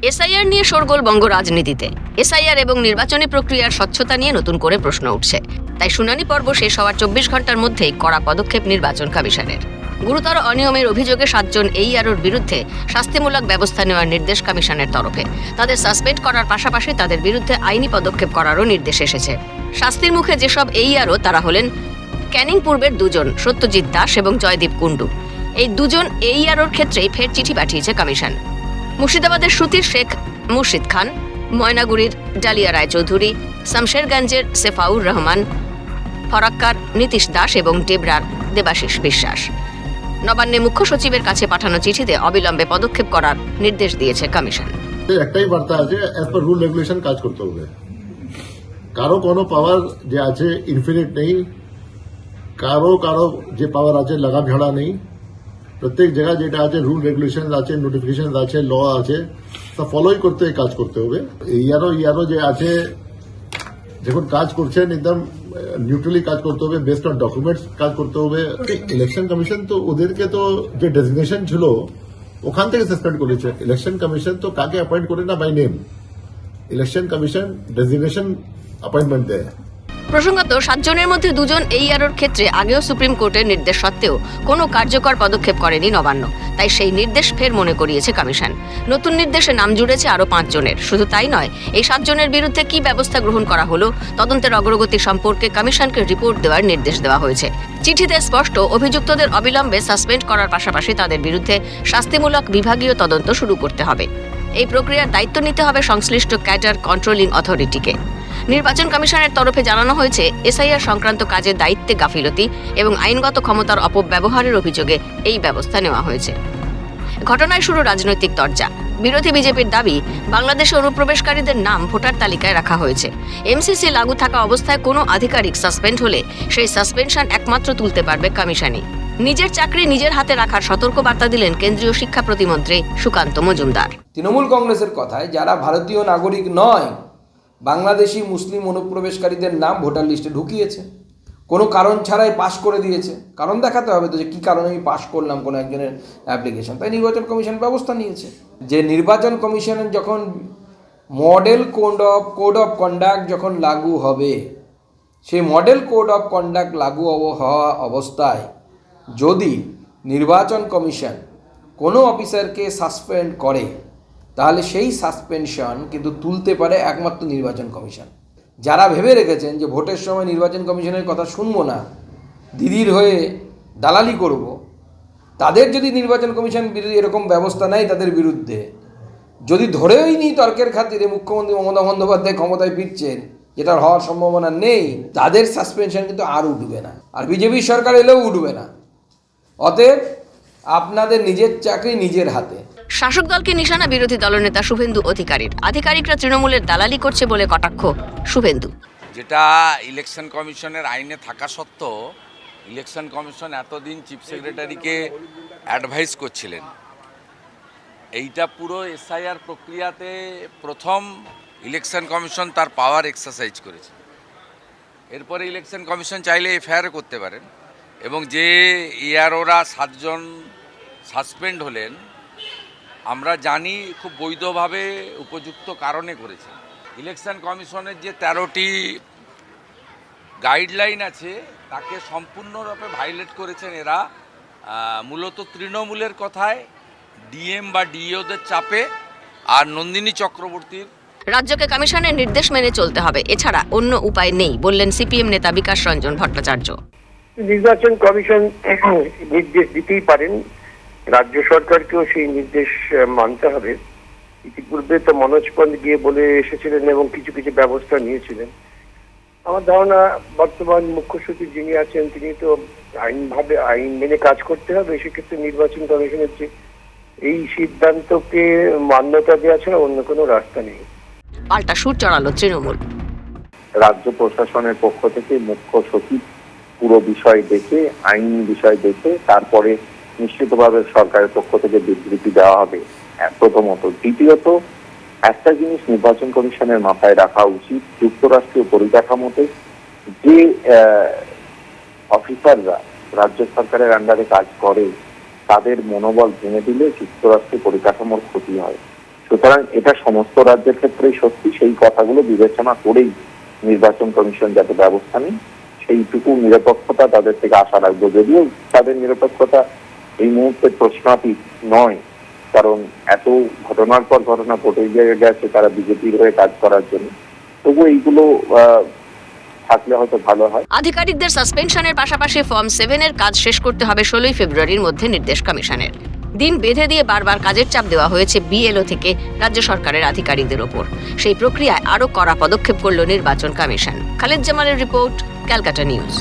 SIR নিয়ে শোরগোল বঙ্গ রাজনীতিতে। এসআইআর এবং নির্বাচনী প্রক্রিয়ার স্বচ্ছতা নিয়ে নতুন করে প্রশ্ন উঠছে। তাই শুনানি পর্ব শেষ হওয়ার 24 ঘন্টার মধ্যেই কড়া পদক্ষেপ নির্বাচন কমিশনের। গুরুতর অনিয়মের অভিযোগে 7 জন এইআরওর বিরুদ্ধে শাস্তিমূলক ব্যবস্থা নেওয়ার নির্দেশ কমিশনের তরফে। তাদের সাসপেন্ড করার পাশাপাশি তাদের বিরুদ্ধে আইনি পদক্ষেপ করারও নির্দেশ এসেছে। শাস্তির মুখে যেসব এইআরও তারা হলেন ক্যানিং পূর্বের 2 জন সত্যজিৎ দাস এবং জয়দীপ কুণ্ডু। এই 2 জন এইআরওর ক্ষেত্রেই ফের চিঠি পাঠিয়েছে কমিশন। মুর্শিদাবাদের সুতির শেখ মুর্শিদ খান, ময়নাগুড়ির ডালিয়া রায়চৌধুরী, শামশেরগঞ্জের সেফাউর রহমান, ফরাক্কার নীতিশ দাস এবং ডেবরার দেবাশিস বিশ্বাস। নবান্নে মুখ্য সচিবের কাছে পাঠানো চিঠিতে অবিলম্বে পদক্ষেপ করার নির্দেশ দিয়েছে কমিশন। একটাই বার্তা আছে, অ্যাজ পার রুল রেগুলেশন কাজ করতে হবে। কারো কোনো পাওয়ার যে আছে ইনফিনিট নেই, কারো যে পাওয়ার আছে লাগাম ঝাড়া নেই। প্রত্যেক জায়গায় যেটা আছে রুল রেগুলেশন আছে, নোটিফিকেশন আছে, ল আছে, তা ফলোই করতে কাজ করতে হবে। ইয়ারও যে আছে যখন কাজ করছেন একদম নিউট্রালি কাজ করতে হবে, বেসড অন ডকুমেন্টস কাজ করতে হবে। ইলেকশন কমিশন তো ওদেরকে তো যে ডেজিগনেশন ছিল ওখান থেকে সাসপেন্ড করেছে। ইলেকশন কমিশন তো কাকে অ্যাপয়েন্ট করে না by name, election commission designation appointment দেয়। প্রসঙ্গত 7 জনের মধ্যে 2 জন এইআরওর ক্ষেত্রে আগেও সুপ্রিম কোর্টের নির্দেশ সত্ত্বেও কোনো কার্যকর পদক্ষেপ করেনি নবান্ন। তাই সেই নির্দেশ ফের মনে করিয়েছে কমিশন। নতুন নির্দেশে নাম জুড়েছে আরও 5 জনের। শুধু তাই নয়, এই 7 জনের বিরুদ্ধে কী ব্যবস্থা গ্রহণ করা হলো তদন্তের অগ্রগতি সম্পর্কে কমিশনকে রিপোর্ট দেওয়ার নির্দেশ দেওয়া হয়েছে। চিঠিতে স্পষ্ট, অভিযুক্তদের অবিলম্বে সাসপেন্ড করার পাশাপাশি তাদের বিরুদ্ধে শাস্তিমূলক বিভাগীয় তদন্ত শুরু করতে হবে। এই প্রক্রিয়ার দায়িত্ব নিতে হবে সংশ্লিষ্ট ক্যাডার কন্ট্রোলিং অথরিটিকে। নির্বাচন কমিশনের তরফে জানানো হয়েছে, এসআইআর সংক্রান্ত কাজের দায়িত্বে গাফিলতি এবং আইনগত ক্ষমতার অপব্যবহারের অভিযোগে এই ব্যবস্থা নেওয়া হয়েছে। ঘটনায় শুরু রাজনৈতিক তরজা। বিরোধী বিজেপির দাবি, বাংলাদেশে অনুপ্রবেশকারীদের নাম ভোটার তালিকায় রাখা হয়েছে। এমসিসি লাগু থাকা অবস্থায় কোনো আধিকারিক সাসপেন্ড হলে সেই সাসপেনশন একমাত্র তুলতে পারবে কমিশনই। নিজের চাকরি নিজের হাতে রাখার সতর্ক বার্তা দিলেন কেন্দ্রীয় শিক্ষা প্রতিমন্ত্রী সুকান্ত মজুমদার। তৃণমূল কংগ্রেসের কথায় যারা ভারতীয় নাগরিক নয়, বাংলাদেশি মুসলিম অনুপ্রবেশকারীদের নাম ভোটার লিস্টে ঢুকিয়েছে, কোনো কারণ ছাড়াই পাশ করে দিয়েছে। কারণ দেখাতে হবে তো যে কী কারণে আমি পাশ করলাম কোনো একজনের অ্যাপ্লিকেশন। তাই নির্বাচন কমিশন ব্যবস্থা নিয়েছে যে নির্বাচন কমিশনের যখন মডেল কোড অফ কন্ডাক্ট যখন লাগু হবে, সেই মডেল কোড অফ কন্ডাক্ট লাগু হওয়া অবস্থায় যদি নির্বাচন কমিশন কোনো অফিসারকে সাসপেন্ড করে, তাহলে সেই সাসপেনশন কিন্তু তুলতে পারে একমাত্র নির্বাচন কমিশন। যারা ভেবে রেখেছেন যে ভোটের সময় নির্বাচন কমিশনের কথা শুনবো না, দিদির হয়ে দালালি করব, তাদের যদি নির্বাচন কমিশন এরকম ব্যবস্থা নেয় তাদের বিরুদ্ধে, যদি ধরেই নি তর্কের খাতিরে মুখ্যমন্ত্রী মমতা বন্দ্যোপাধ্যায় ক্ষমতায় ফিরছেন, যেটার হওয়ার সম্ভাবনা নেই, তাদের সাসপেনশন কিন্তু আর উঠবে না, আর বিজেপির সরকার এলেও উঠবে না। অতএব আপনাদের নিজের চাকরি নিজের হাতে। শাসক দলকে নিশানা বিরোধী দলনেতা শুভেন্দু অধিকারীর। আধিকারিকরা তৃণমূলের দালালি করছে বলে কটাক্ষ শুভেন্দু। যেটা ইলেকশন কমিশনের আইনে থাকা সত্ত্বেও ইলেকশন কমিশন এতদিন চিফ সেক্রেটারিকে অ্যাডভাইস করছিলেন। এইটা পুরো এসআইআর প্রক্রিয়াতে প্রথম ইলেকশন কমিশন তার পাওয়ার এক্সারসাইজ করেছে। এরপরে ইলেকশন কমিশন চাইলে এফআইআর করতে পারেন, এবং যে ইয়ারোরা 7 জন সাসপেন্ড হলেন আমরা জানি খুব বৈধভাবে উপযুক্ত কারণে করেছেন। ইলেকশন কমিশনের যে 13টি গাইডলাইন আছে তাকে সম্পূর্ণরূপে ভায়োলেট করেছেন এরা, মূলত তৃণমূলের কথায় ডিএম বা ডিইওদের চাপে আর নন্দিনী চক্রবর্তীর। রাজ্যকে কমিশনের নির্দেশ মেনে চলতে হবে, এছাড়া অন্য উপায় নেই বললেন সিপিএম নেতা বিকাশ রঞ্জন ভট্টাচার্য। নির্বাচন কমিশন নির্দেশ দিতেই পারেন, রাজ্য সরকারকেও সেই নির্দেশ মানতে হবে। ইতিপূর্বে তো মনোজ পন্থ গিয়ে বলে এসেছিলেন এবং কিছু কিছু ব্যবস্থা নিয়েছিলেন। আমার ধারণা বর্তমান মুখ্য সচিব যিনি আছেন তিনি তো আইন মেনে কাজ করতে হবে। সেক্ষেত্রে নির্বাচন কমিশনের যে এই সিদ্ধান্তকে মান্যতা দেওয়া ছাড়া অন্য কোনো রাস্তা নেই। পাল্টা সুর চড়ালো তৃণমূল। রাজ্য প্রশাসনের পক্ষ থেকে মুখ্য সচিব পুরো বিষয় দেখে, আইন বিষয় দেখে তারপরে নিশ্চিতভাবে সরকারের পক্ষ থেকে বিবৃতি দেওয়া হবে, প্রথমত। দ্বিতীয়ত, একটা জিনিস নির্বাচন কমিশনের মাথায় রাখা উচিত, যুক্তরাষ্ট্রীয় পরিকাঠামোতে যে অফিসাররা রাজ্য সরকারের আন্ডারে কাজ করে তাদের মনোবল ভেঙে দিলে যুক্তরাষ্ট্রীয় পরিকাঠামোর ক্ষতি হয়। সুতরাং এটা সমস্ত রাজ্যের ক্ষেত্রেই সত্যি। সেই কথাগুলো বিবেচনা করেই নির্বাচন কমিশন যাতে ব্যবস্থা নেই, সেইটুকু নিরপেক্ষতা তাদের থেকে আশা রাখবো। যদিও তাদের নিরপেক্ষতা এই মুহূর্তে প্রশ্নাতীত নয়, কারণ এত ঘটনার পর ঘটনা ঘটে গেছে তারা বিজেপির হয়ে কাজ করার জন্য। তবু এইগুলো থাকলে হয়তো ভালো হয়। আধিকারিকদের সাসপেনশনের পাশাপাশি ফর্ম 7 এর কাজ শেষ করতে হবে 16 ফেব্রুয়ারির মধ্যে নির্দেশ কমিশনের। দিন বেঁধে দিয়ে বারবার কাজের চাপ দেওয়া হয়েছে বিএলও থেকে রাজ্য সরকারের আধিকারিকদের ওপর। সেই প্রক্রিয়ায় আরও কড়া পদক্ষেপ করল নির্বাচন কমিশন। খালেদ জামালের রিপোর্ট, ক্যালকাটা নিউজ।